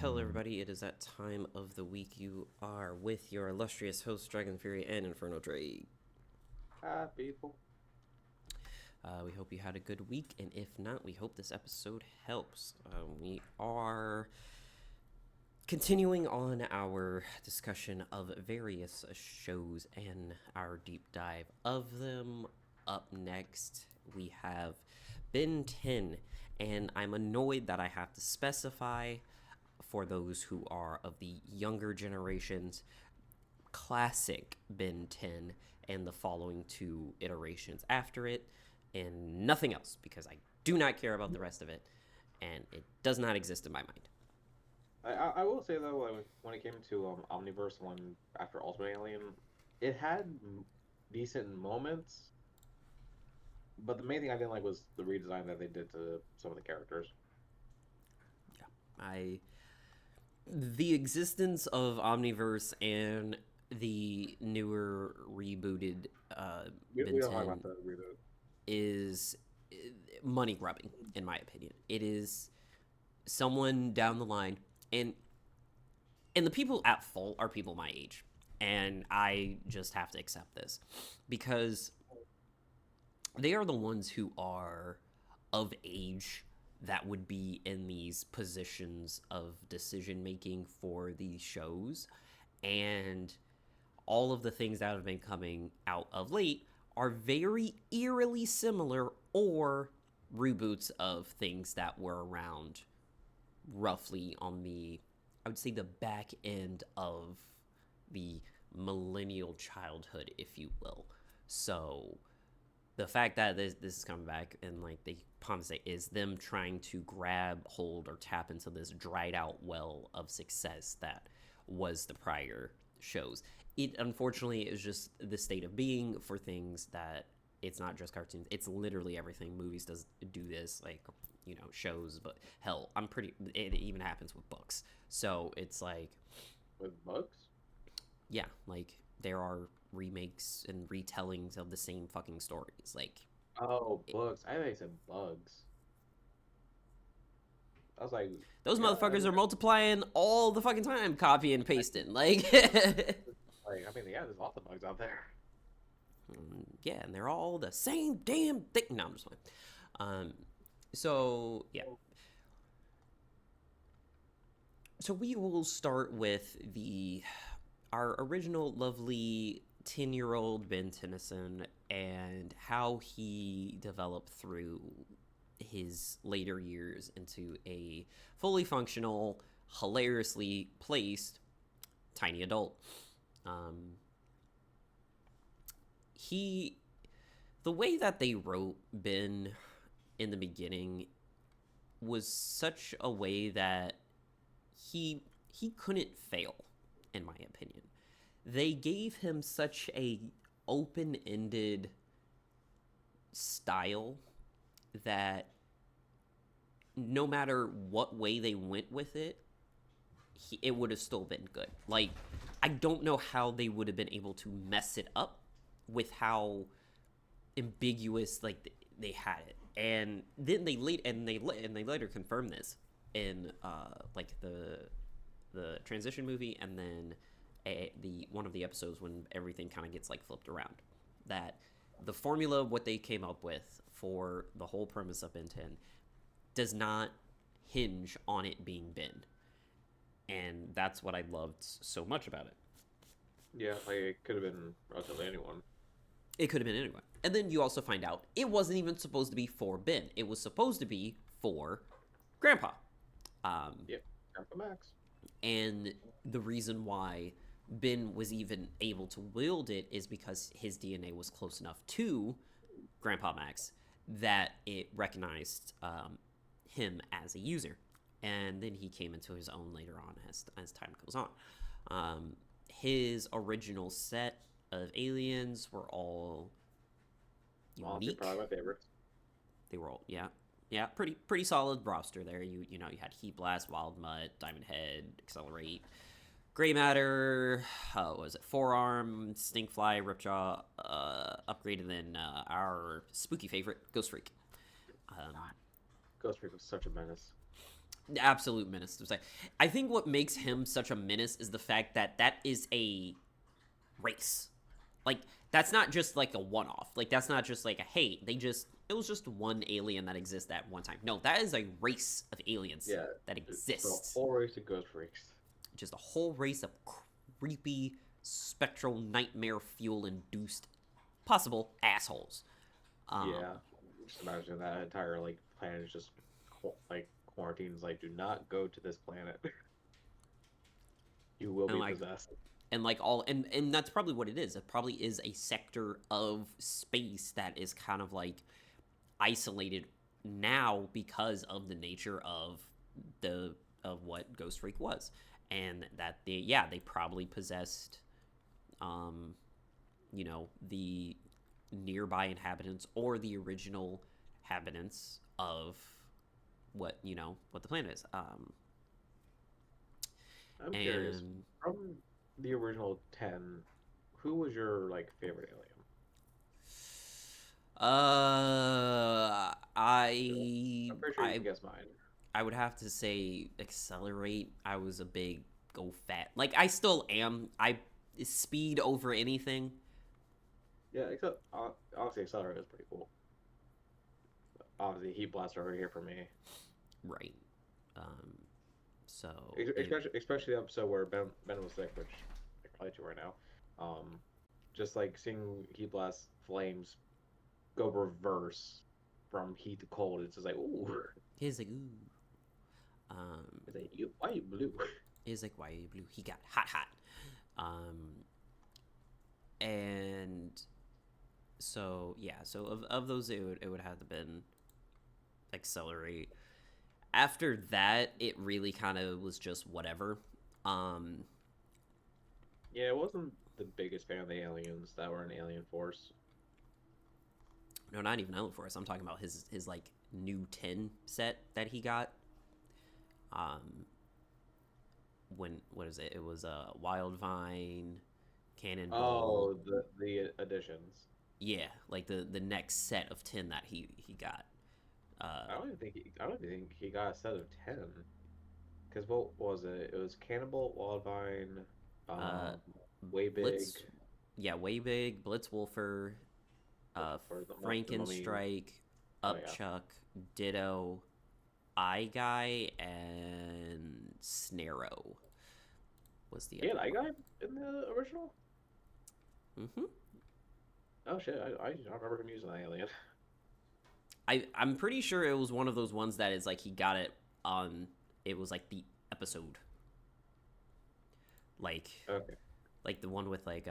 Hello, everybody. It is that time of the week. You are with your illustrious hosts, Dragon Fury and Inferno Drake. Hi, people. We hope you had a good week, and if not, we hope this episode helps. We are continuing on our discussion of various shows and our deep dive of them. Up next, we have Ben 10, and I'm annoyed that I have to specify for those who are of the younger generations classic Ben 10 and the following two iterations after it, and nothing else because I do not care about the rest of it, and it does not exist in my mind. I will say though, like, when it came to Omniverse one after Ultimate Alien, it had decent moments, but the main thing I didn't like was the redesign that they did to some of the characters. I The existence of Omniverse and the newer rebooted We Ben don't talk 10 about the reboot. is money grubbing, in my opinion. It is someone down the line, and the people at fault are people my age, and I just have to accept this because they are the ones who are of age that would be in these positions of decision making for these shows, and all of the things that have been coming out of late are very eerily similar or reboots of things that were around roughly on the, I would say, the back end of the millennial childhood, if you will. So the fact that this is coming back and like they say is them trying to grab hold or tap into this dried out well of success that was the prior shows. It unfortunately is just the state of being for things that it's not just cartoons. It's literally everything. Movies does do this, like, shows, but hell, it even happens with books. So it's like, With bugs? yeah, like there are remakes and retellings of the same fucking stories. Like, Oh, bugs. I think they said bugs. I was like, those yeah, motherfuckers are multiplying all the fucking time, copy and pasting. Like, like I mean, yeah, there's lots of bugs out there. yeah, and they're all the same damn thing. No, I'm just playing. Um, so yeah, so we will start with the our original lovely 10-year-old Ben Tennyson and how he developed through his later years into a fully functional, hilariously placed tiny adult. Um, he The way that they wrote Ben in the beginning was such a way that he couldn't fail, in my opinion. They gave him such a open-ended style that no matter what way they went with it, it would have still been good. Like, I don't know how they would have been able to mess it up with how ambiguous like they had it. And then they later confirmed this in like the transition movie, and then the one of the episodes when everything kind of gets like flipped around, that the formula of what they came up with for the whole premise of Ben 10 does not hinge on it being Ben, and that's what I loved so much about it. Yeah, like it could have been relatively anyone. It could have been anyone. And then you also find out it wasn't even supposed to be for Ben. It was supposed to be for Grandpa. Um, Yeah, Grandpa Max. and the reason why Ben was even able to wield it is because his DNA was close enough to Grandpa Max that it recognized him as a user. And then he came into his own later on as time goes on. His original set of aliens were all Honestly, unique. probably my favorite. They were all, yeah, pretty solid roster there. You had Heat Blast, Wild Mutt, Diamond Head, Accelerate, Gray Matter. What was it? Forearm, Stinkfly, Ripjaw, upgrade, and then our spooky favorite, Ghost Freak. Um, God, Ghost Freak was such a menace. absolute menace to say. I think what makes him such a menace is the fact that that is a race. Like, that's not just like a one-off. Like, that's not just like a, hey, it was just one alien that exists at one time. No, that is a race of aliens Yeah, that it's a exists. whole race of ghost freaks. Just a whole race of creepy, spectral, nightmare fuel induced possible assholes. Yeah, just imagine that entire like planet is just like quarantines. Like, do not go to this planet. You will and be like possessed. and like all and that's probably what it is. It probably is a sector of space that is kind of like isolated now because of the nature of the of what Ghost Freak was, and that they probably possessed, um, the nearby inhabitants or the original inhabitants of what the planet is. I'm curious. And From the original 10, who was your like favorite alien? I I'm pretty sure you I can guess mine. I would have to say Accelerate. I was a big go fat. Like I still am. I speed over anything. Yeah, except honestly, Accelerator is pretty cool. Obviously, Heat Blaster over here for me. Right. Um so it Especially the episode where Ben was sick, which I can relate to right now. Um, just like seeing Heat Blast flames go reverse from heat to cold, it's just like ooh. is like ooh. It's like, why are you blue? Is like why are you blue? He got hot. Um and so yeah, so of those it would have to been Accelerate. After that, it really kind of was just whatever. Um, Yeah, I wasn't the biggest fan of the aliens that were in Alien Force. no, not even Island Force. I'm talking about his like new 10 set that he got. Um, when what is it? It was Wild Vine, Cannonball. Oh, the additions. Yeah, like the next set of 10 that he got. Uh, I don't even think he got a set of 10. Because what was it? It was Cannibal, Wildvine, uh, um, Way Big, Blitz, yeah, Way Big, Blitzwolfer, or the Mummy. Frankenstrike, Oh yeah, Upchuck, Ditto, Eye Guy, and Snarrow was the he had other Eye one. Guy in the original. Hmm. Oh shit, I do not remember him using that alien. I'm pretty sure it was one of those ones that is like he got it on. It was like the episode, like Okay. like the one with what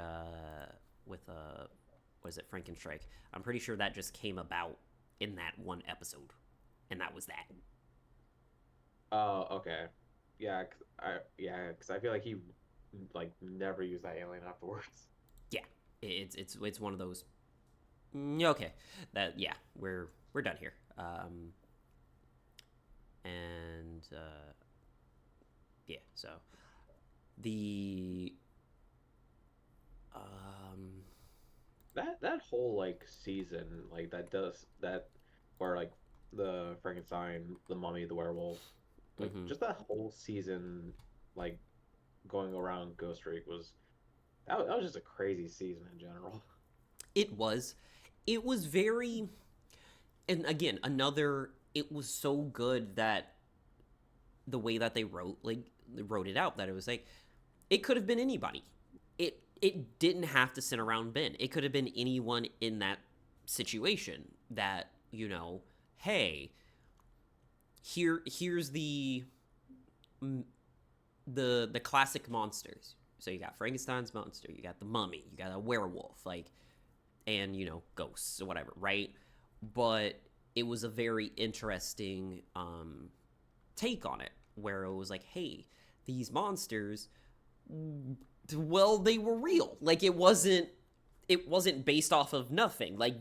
is it, Frankenstrike. I'm pretty sure that just came about in that one episode, and that was that. Oh, okay. Because I feel like he like never used that alien afterwards. Yeah, it's one of those. Okay, that yeah, we're done here. And yeah, so the um That whole like season, like that does that where like the Frankenstein, the mummy, the werewolf, like mhm. just that whole season, like going around Ghost Freak was that was just a crazy season in general. It was very, and again another, it was so good that the way that they wrote it out, that it was like it could have been anybody. It didn't have to sit around Ben. It could have been anyone in that situation that, hey, here's the classic monsters. So you got Frankenstein's monster, you got the mummy, you got a werewolf, like, and ghosts or whatever, right? But it was a very interesting take on it, where it was like, hey, these monsters, well, they were real. Like, it wasn't based off of nothing. Like,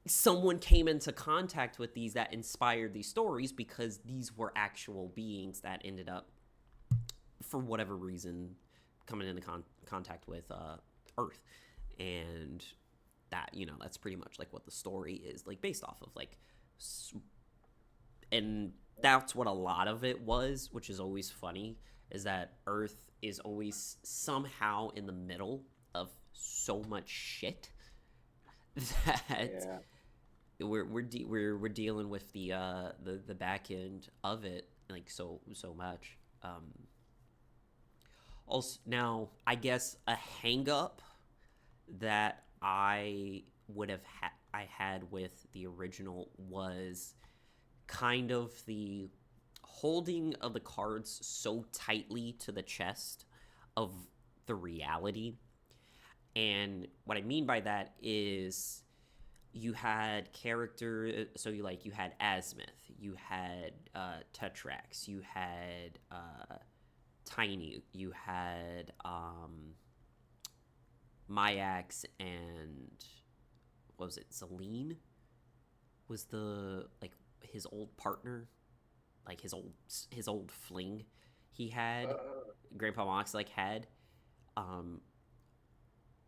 someone came into contact with these that inspired these stories, because these were actual beings that ended up, for whatever reason, coming into contact with Earth. And that's pretty much like what the story is like based off of, like, and that's what a lot of it was, which is always funny, is that Earth is always somehow in the middle of so much shit that Yeah. we're dealing with the back end of it like so much. Also, now I guess a hang up that I had with the original was kind of the holding of the cards so tightly to the chest of the reality. And what I mean by that is you had character, so you had Azimuth, you had Tetrax, you had Tiny, you had Myax, and what was it? Celine was the like his old partner, like his old fling. He had Uh, Grandpa Mox like had um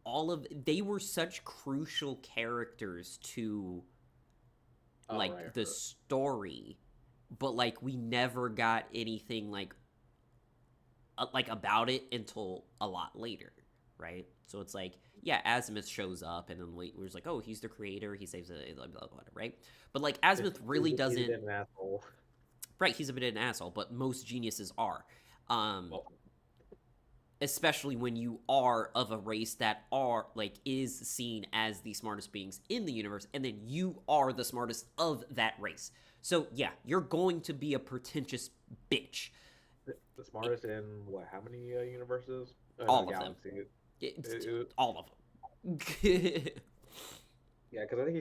all of they were such crucial characters to oh right. like the story, but like we never got anything like about it until a lot later, right? So it's like, yeah, Azimuth shows up, and then we're just like, oh, he's the creator, he saves it, blah, blah, blah, right? But like Azimuth really He's a doesn't. bit of an asshole. Right, he's a bit of an asshole, but most geniuses are. Um, Well, Especially when you are of a race that are like is seen as the smartest beings in the universe, and then you are the smartest of that race. So yeah, you're going to be a pretentious bitch. the smartest in what? How many universes? Not All of them. galaxies. It's It, all of them. yeah, because I think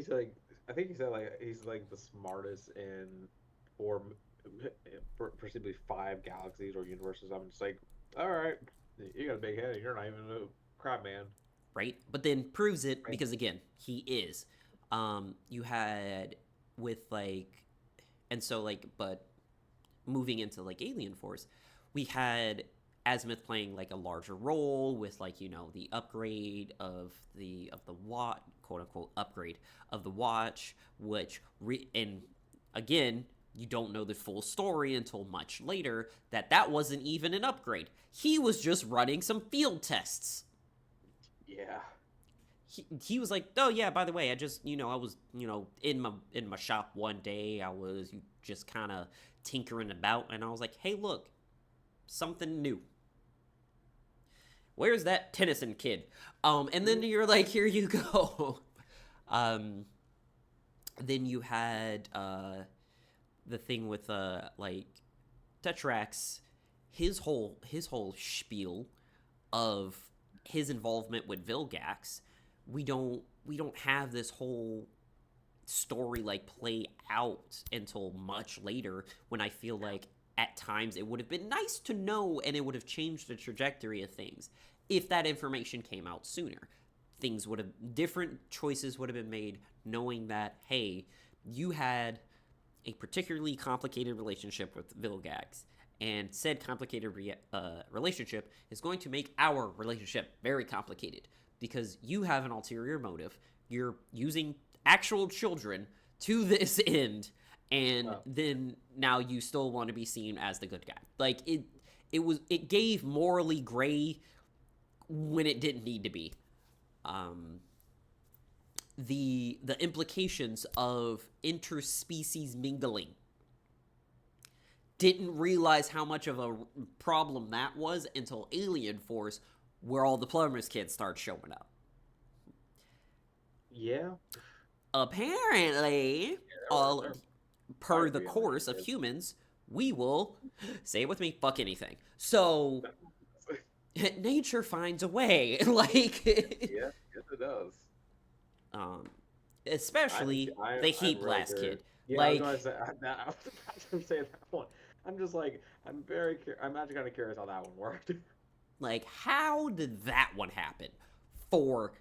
he said like he's like the smartest in four, presumably five galaxies or universes. I'm just like, all right, you got a big head, and you're not even a crab man. Right? But then proves it Right. because again, he is. You had with like, and so like, but moving into like Alien Force, we had Azimuth playing like a larger role with like the upgrade of the watch, quote unquote upgrade of the watch, which and again you don't know the full story until much later that wasn't even an upgrade. He was just running some field tests. Yeah. He was like, oh yeah, by the way, I just I was in my shop one day, I was just kind of tinkering about, and I was like, hey look, something new, where's that Tennyson kid? And then you're like, here you go. um then you had the thing with like Tetrax, his whole spiel of his involvement with Vilgax. We don't have this whole story like play out until much later, when I feel like at times it would have been nice to know, and it would have changed the trajectory of things if that information came out sooner. Things would have different choices would have been made, knowing that hey, you had a particularly complicated relationship with Vilgax, and said complicated relationship is going to make our relationship very complicated because you have an ulterior motive. You're using actual children to this end, and Oh, then now you still want to be seen as the good guy. Like it gave morally gray when it didn't need to be. Um, the implications of interspecies mingling, didn't realize how much of a problem that was until Alien Force, where all the plumbers kids start showing up. yeah. Apparently, all They're per the feisty on course of that humans, we will say it with me, fuck anything. So kid. nature finds a way, like Yeah, yes it does. um, I'm especially the I'm heat really blast curious. kid. Yeah, I was Like going to say I was about to say that one. I'm just like I'm actually kind of curious how that one worked. Like, how did that one happen for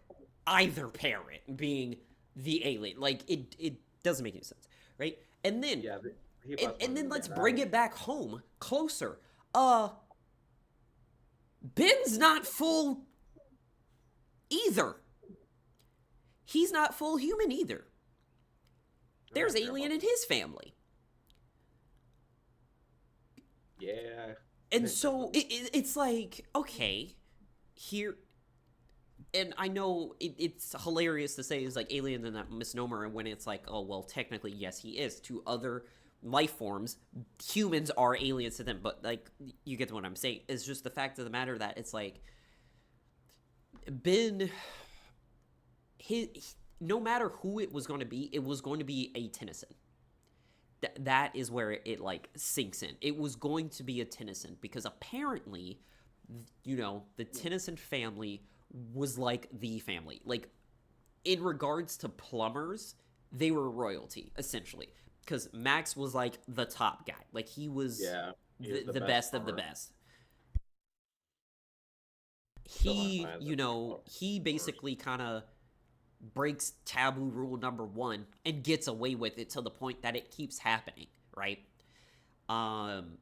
either parent being the alien? Like, it doesn't make any sense, right? And then, Yeah, he and, must and one then is let's bad. bring it back home closer. Ben's not full either. He's not full human either. There's alien in his family. yeah, And so Nintendo. it's like, okay, here, and I know it's hilarious to say is like alien and that misnomer, and when it's like, oh well, technically yes, he is to other life forms. Humans are aliens to them, but like you get to what I'm saying. It's just the fact of the matter that it's like Ben, no matter who it was going to be, it was going to be a Tennyson. That is where it like sinks in. It was going to be a Tennyson because apparently, the Tennyson family was like the family. Like in regards to plumbers, they were royalty essentially because Max was like the top guy. Like he was Yeah, he was the best best of the plumber. best. Still my He, plan. he basically kind of breaks taboo rule number one and gets away with it to the point that it keeps happening, right? Um,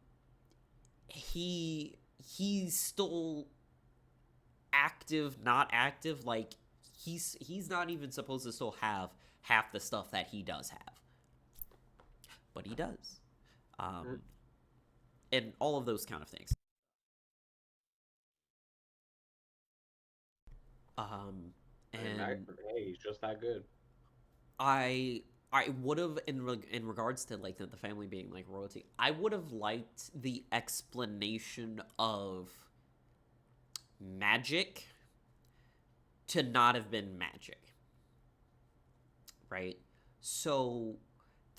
he's still active, not active. Like he's not even supposed to still have half the stuff that he does have, but he does, Mm. and all of those kind of things. Um, I mean, Mac, and hey, he's just that good. I would have in regards to like the family being like royalty. I would have liked the explanation of magic to not have been magic, right? So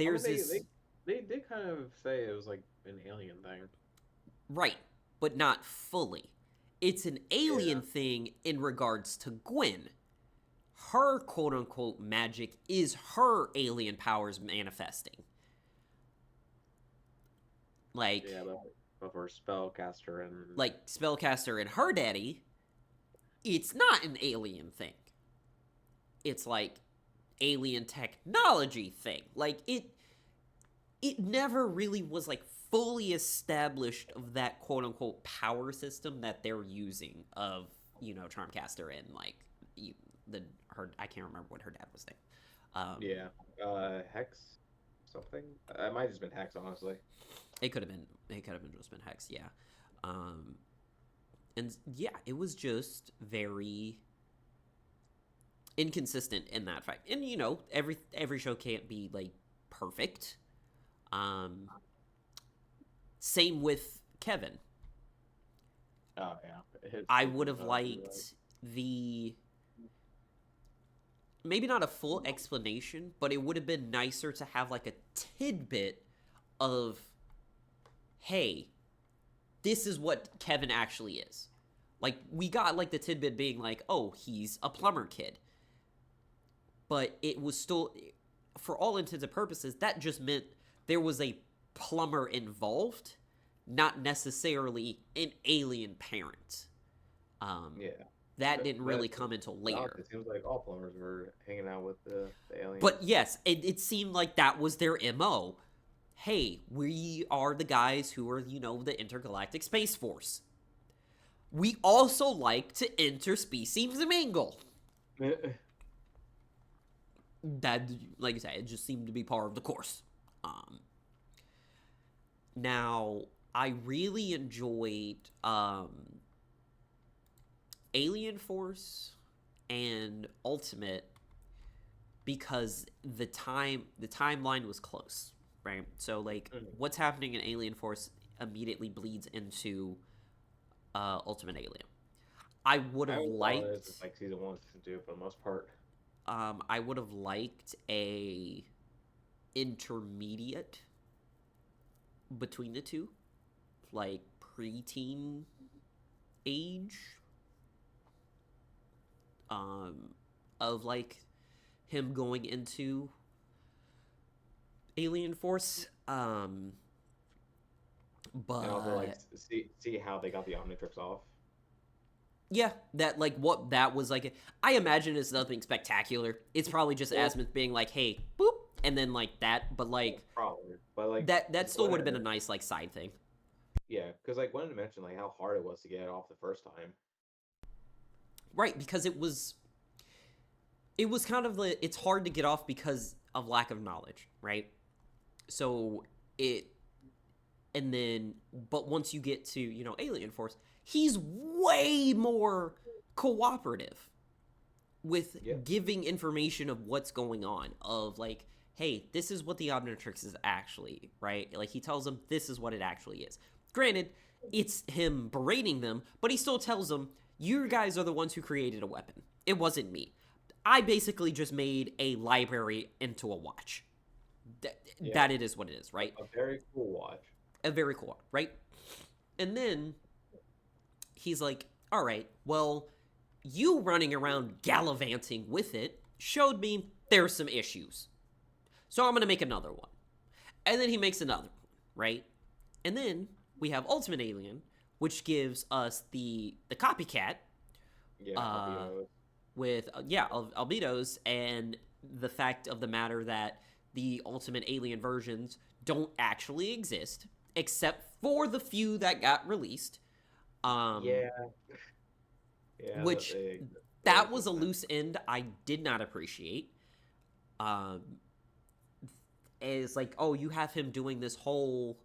I mean, there's they this they they did kind of say it was like an alien thing. right, but not fully. It's an Yeah, alien thing in regards to Gwen. Her quote unquote magic is her alien powers manifesting. Like yeah, but for spellcaster and spellcaster and her daddy, it's not an alien thing. It's like alien technology thing. Like it never really was like fully established of that quote unquote power system that they're using of Charmcaster and like the her I can't remember what her dad was saying. yeah, Hex something. It might have just been Hex, honestly. It could have been just been Hex, yeah. Um, and yeah, it was just very inconsistent in that fact. And every show can't be like perfect. Um, Same with Kevin. Oh yeah, I his would have development. You're right. liked the maybe not a full explanation, but it would have been nicer to have like a tidbit of, hey, this is what Kevin actually is. Like we got like the tidbit being like, oh, he's a plumber kid, but it was still, for all intents and purposes, that just meant there was a plumber involved, not necessarily an alien parent. Um, Yeah, that didn't but really come until honestly, later. it seems like all plumbers were hanging out with the But aliens. yes, it seemed like that was their MO. Hey, we are the guys who are, the Intergalactic Space Force. We also like to interspecies mingle. That, like I said, it just seemed to be part of the course. Um, Now, I really enjoyed Alien Force and Ultimate because the timeline was close, right? So like what's happening in Alien Force immediately bleeds into Ultimate Alien. I would I have always saw it as liked like season 1, season 2 for the most part. I would have liked a intermediate between the two, like preteen age, um, of like him going into Alien Force. And also like But see how they got the Omnitrix off. yeah, that like what that was like. I imagine it's nothing spectacular. It's probably just Well, Azimuth being like, "Hey, boop," and then like that. But well, like probably, but like that still would have been a Gwen, nice like side thing, yeah, because like Gwen mentioned like how hard it was to get it off the first time. right? Because it was kind of like it's hard to get off because of lack of knowledge, right? So it And then, but once you get to, Alien Force, he's way more cooperative with Yeah. giving information of what's going on, of like, hey, this is what the Omnitrix is actually, right? Like, he tells them this is what it actually is. Granted, it's him berating them, but he still tells them, you guys are the ones who created a weapon. It wasn't me. I basically just made a library into a watch. Yeah. That it is what it is, right? A very cool watch. A very cool, right? And then he's like, all right, well, you running around gallivanting with it showed me there's some issues. So I'm going to make another one. And then he makes another one, right? And then we have Ultimate Alien, which gives us the copycat. Yeah. Uh, with albedos, and the fact of the matter that the Ultimate Alien versions don't actually exist except for the few that got released. Yeah. Yeah. Which that was a loose end I did not appreciate. um it's like, oh, you have him doing this whole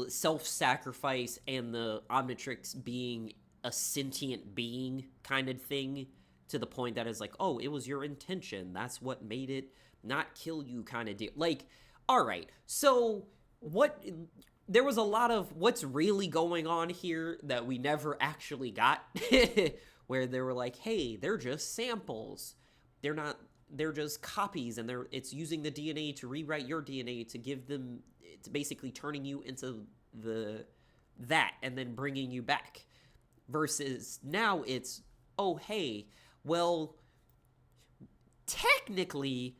self-sacrifice, and the Omnitrix being a sentient being kind of thing, to the point that is like, oh, it was your intention, that's what made it not kill you kind of deal. Like, all right, so what, there was a lot of what's really going on here that we never actually got. Where they were like, hey, they're just samples, they're just copies, and it's using the DNA to rewrite your DNA to give them, it's basically turning you into that and then bringing you back. Versus now it's, oh, hey, well, technically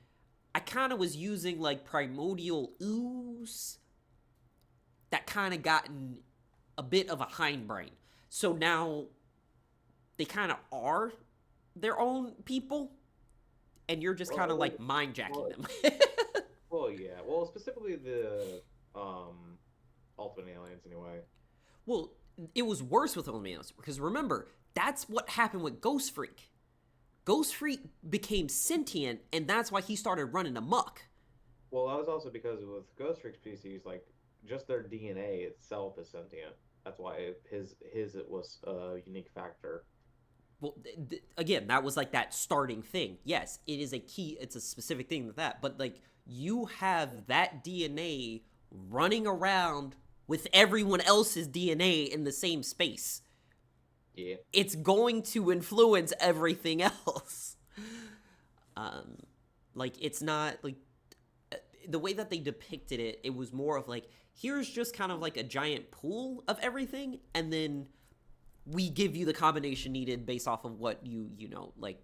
I kind of was using like primordial ooze that kind of gotten a bit of a hindbrain. So now they kind of are their own people, and you're just kind of like mind jacking them. Well, yeah. Well, specifically the Ultimate Aliens, anyway. Well, it was worse with Ultimate Aliens, because remember, that's what happened with Ghost Freak. Ghost Freak became sentient, and that's why he started running amok. Well, that was also because with Ghost Freak species, like just their DNA itself is sentient. That's why it was a unique factor. Well, again, that was like that starting thing. Yes, it is a key, it's a specific thing with that, but like, you have that DNA running around with everyone else's DNA in the same space. Yeah. It's going to influence everything else. Like, it's not like the way that they depicted it, it was more of like, here's just kind of like a giant pool of everything, and then we give you the combination needed based off of what you like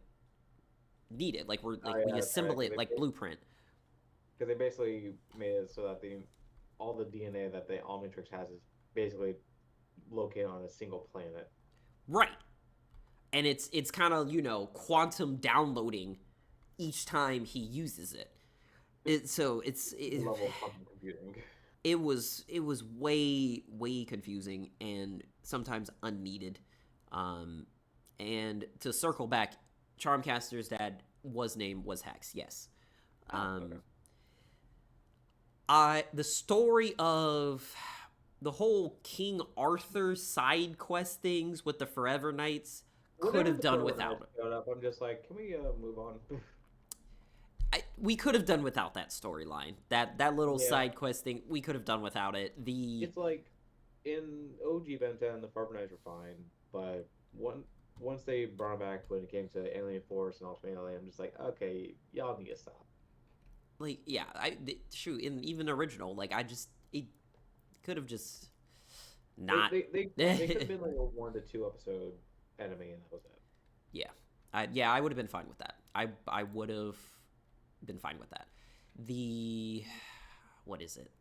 needed. Like, we're like, we assemble it like blueprint. Because they basically made it so that all the DNA that the Omnitrix has is basically located on a single planet. Right. And it's kind of, quantum downloading each time he uses it. It's level of quantum computing. It was way confusing and sometimes unneeded. And to circle back, Charmcaster's dad was Hex. Yes. Okay. The story of the whole King Arthur side quest things with the Forever Knights could have done without it. I'm just like, can we move on? We could have done without that storyline. That little side quest thing, we could have done without it. It's like in OG Ben 10, the Forever Knights were fine, but once they brought them back when it came to Alien Force and Ultimate Alien, I'm just like, okay, y'all need to stop. Like, yeah, in even original, like, it could have just not. They could have been like a 1 to 2 episode enemy, and that was it. Yeah, I would have been fine with that. I would have been fine with that. What is it?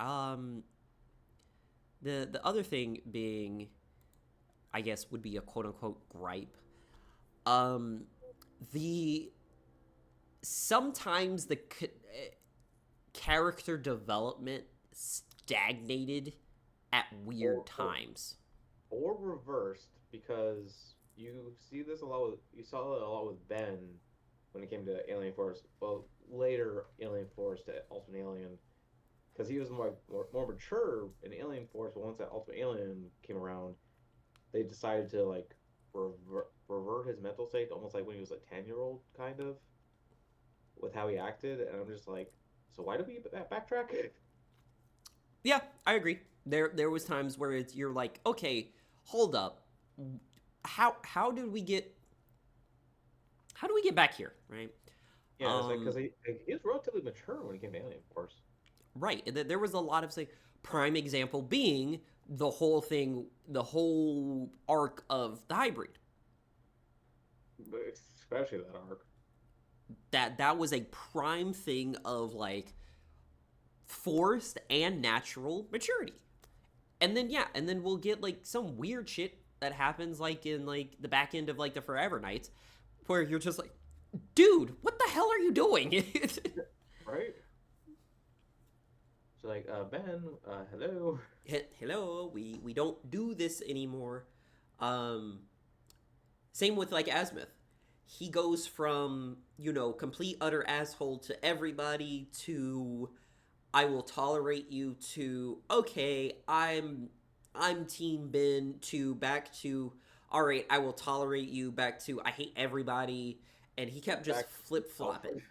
The other thing being, I guess, would be a quote unquote gripe. Sometimes the character development stagnated at weird times, or reversed, because you saw it a lot with Ben when it came to Alien Force. Well, later Alien Force to Ultimate Alien, because he was more mature in Alien Force. But once that Ultimate Alien came around, they decided to like revert his mental state, almost like when he was a 10-year-old, kind of, with how he acted. And I'm just like, so why do we backtrack? Yeah, I agree. There was times where you're like, okay, hold up, how do we get back here, right? Yeah, it's like because he was relatively mature when he came to Alien Force. Right. There was a lot of, say, prime example being the whole thing, the whole arc of the hybrid. Especially that arc. That was a prime thing of like forced and natural maturity. And then yeah, and then we'll get like some weird shit that happens like in like the back end of like the Forever Nights where you're just like, dude, what the hell are you doing? Right? So like, Ben, hello. Hello, we don't do this anymore. Um Same with like Asmith. He goes from, complete utter asshole to everybody to I will tolerate you to okay, I'm team Ben to back to all right, I will tolerate you back to I hate everybody, and he kept just Back. flip-flopping.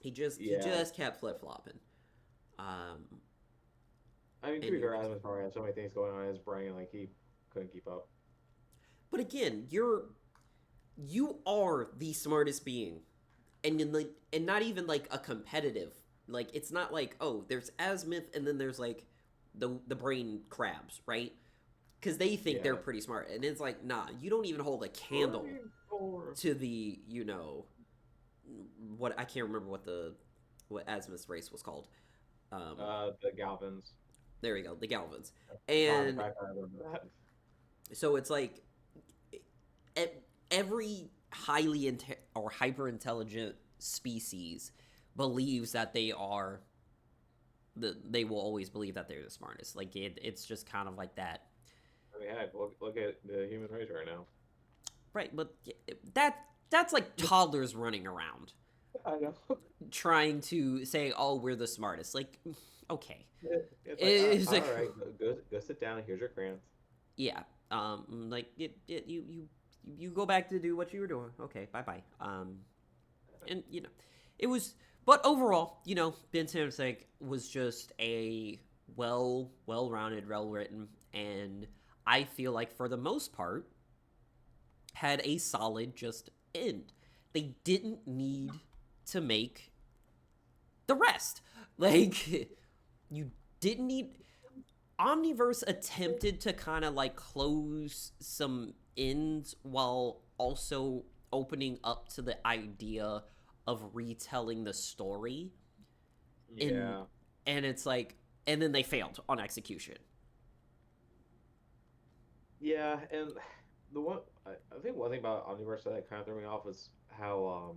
He Yeah. just kept flip-flopping. Um I mean, to and be you're fair, just Asmus probably had so many things going on in his brain, like he couldn't keep up. But again, you are the smartest being, and not even like a competitive. Like it's not like oh, there's Asmith and then there's like the brain crabs, right? Because they think they're Yeah. pretty smart, and it's like nah, you don't even hold a candle Brain core. to the what I can't remember what Asmith's race was called. Um, The Galvins. there we go, the Galvans, God, the and fact that I remember that. so it's like e- every or hyper intelligent species believes that they will always believe that they're the smartest. Like it's just kind of like that, I mean, heck, look at the human race right now. right? But that's like toddlers running around I know. trying to say, "Oh, we're the smartest." Like, okay, It's like, it's all like, right, go sit down. Here's your crayons. yeah, like you go back to do what you were doing. Okay, bye bye. And it was, but overall, Ben Samsek was just a well-rounded, well-written, and I feel like for the most part had a solid just end. They didn't need to make the rest. Like you didn't need Omniverse attempted to kind of like close some ends while also opening up to the idea of retelling the story in Yeah. and it's like and then they failed on execution. Yeah, and I think one thing about Omniverse that kind of threw me off was how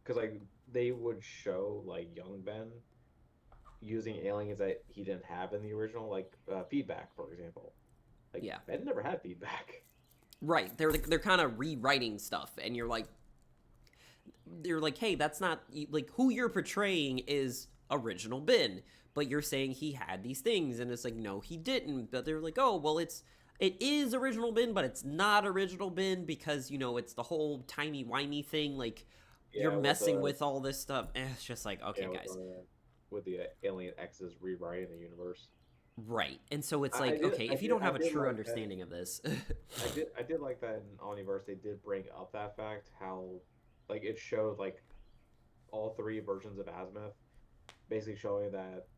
because like they would show like young Ben using aliens that he didn't have in the original, like feedback, for example. Like Yeah. Ben never had feedback. Right. They're kind of rewriting stuff and you're like, "Hey, that's not like who you're portraying is original Ben, but you're saying he had these things." And it's like, "No, he didn't." But they're like, "Oh, well, it is original Ben, but it's not original Ben because, it's the whole timey-wimey thing like you're Yeah, messing with all this stuff." And it's just like, "Okay, yeah guys." with the Alien X's rewriting the universe. Right. And so it's like, okay, if you don't I have a did true like that. understanding of this. I did like that in Omniverse. They did bring up that fact how like it showed like all three versions of Azimuth, basically showing that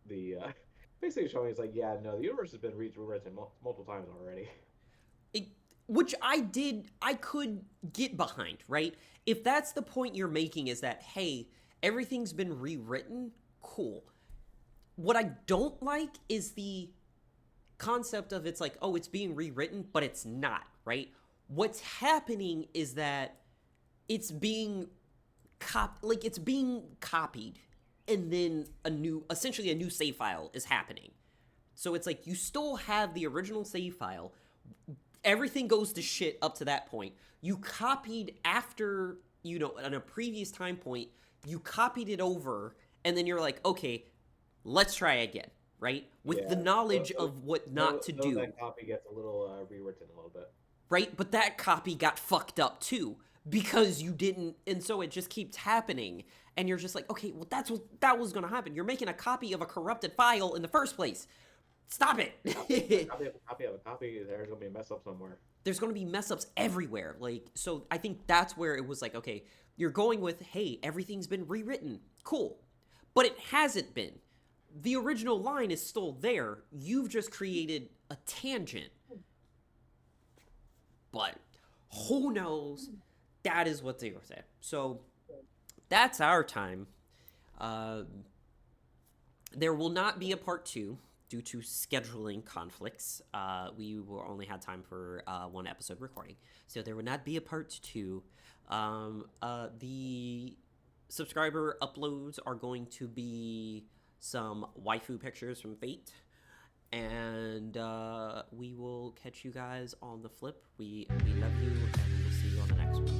the basically showing it's like yeah no the universe has been rewritten multiple times already. it, which I could get behind, right? If that's the point you're making is that, hey, everything's been rewritten, cool. What I don't like is the concept of it's like, oh, it's being rewritten, but it's not, right? What's happening is that it's being it's being copied and then essentially a new save file is happening. So it's like you still have the original save file. Everything goes to shit up to that point. You copied after, at a previous time point, You copied it over, and then you're like, okay, let's try again, right? With the knowledge of what not to do. That copy gets a little rewritten a little bit. Right? But that copy got fucked up too because you didn't, and so it just keeps happening. And you're just like, okay, well, that was gonna happen. You're making a copy of a corrupted file in the first place. Stop it. Copy of a copy. There's gonna be a mess up somewhere. There's gonna be mess ups everywhere. Like, so I think that's where it was like, okay, you're going with, hey, everything's been rewritten. Cool. But it hasn't been. The original line is still there. You've just created a tangent. But who knows? That is what they were saying. So that's our time. There will not be a part 2 due to scheduling conflicts. We will only had time for one episode recording, so there will not be a part 2. The subscriber uploads are going to be some waifu pictures from Fate. And we will catch you guys on the flip. We love you, and we'll see you on the next one.